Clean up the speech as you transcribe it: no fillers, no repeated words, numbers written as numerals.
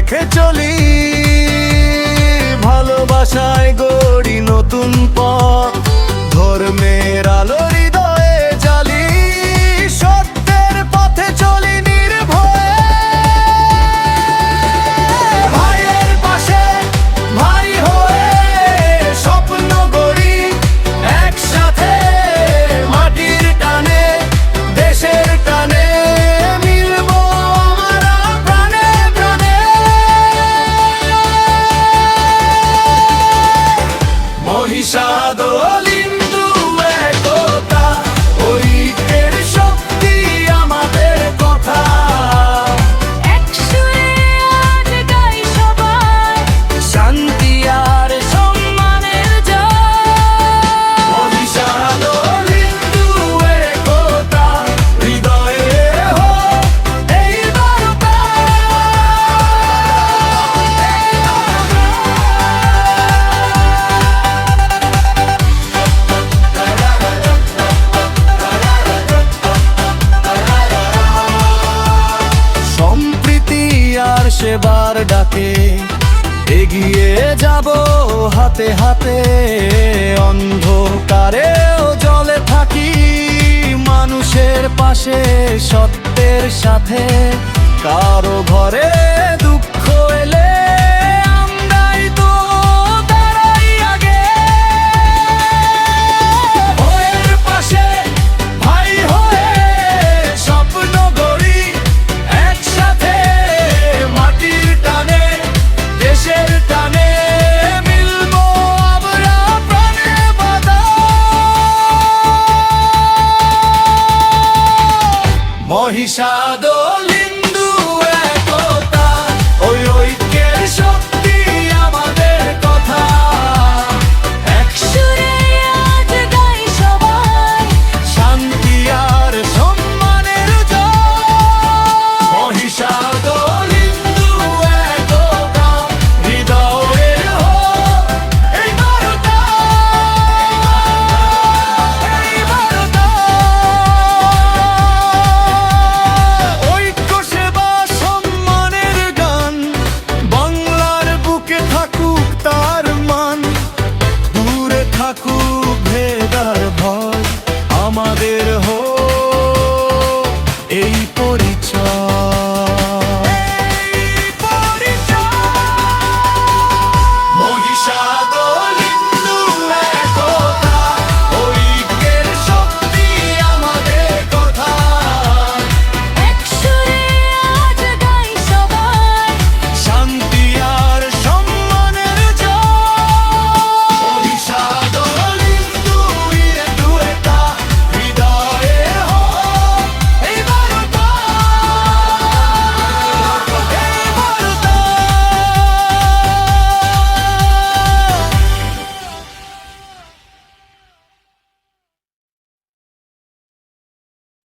রেখে চলি, ভালোবাসায় গড়ি নতুন পথ, ধর্মের আলো হৃদয়ে জ্বালি, সত্যের পথে চলি নির্ভয়ে। ভাইয়ের পাশে ভাই হয়ে স্বপ্ন গড়ি, একসাথে মাটির টানে দেশের টানে মিলবো আমরা প্রাণে প্রাণে। মহিষাদল হিন্দু একতা, ঐক্যের শক্তি আমাদের কথা। এক সুরে আজ গাই সবাই, শান্তি আর সম্মানের জয়। মহিষাদল হিন্দু একতা, হৃদয়ে হোক এই বার্তা। সম্প্রীতি আর সেবার ডাকে এগিয়ে যাব হাতে হাতে, অন্ধকারেও জ্বলে থাকি মানুষের পাশে সত্যের সাথে। কারো ঘরে দুঃখ এলে আমরাই তো দাঁড়াই আগে। ভাইয়ের পাশে ভাই হয়ে স্বপ্ন গড়ি, একসাথে মাটির টানে দেশের টানে মিলবো আমরা প্রাণে বাঁধা। মহিষাদল হিন্দু একতা, ওই ঐক্যের শক্তি আমাদের কথা। এক সুরে আজ গাই সবাই, শান্তি আর সম্মানের জয়। মহিষাদল হিন্দু একতা, হৃদয়ে হোক এই বার্তা। এই বার্তা। ঐক্য সেবা সম্মানের গান, বাংলার বুকে থাকুক তার মান। দূরে থাকুক ভেদ আর ভয়, আমাদের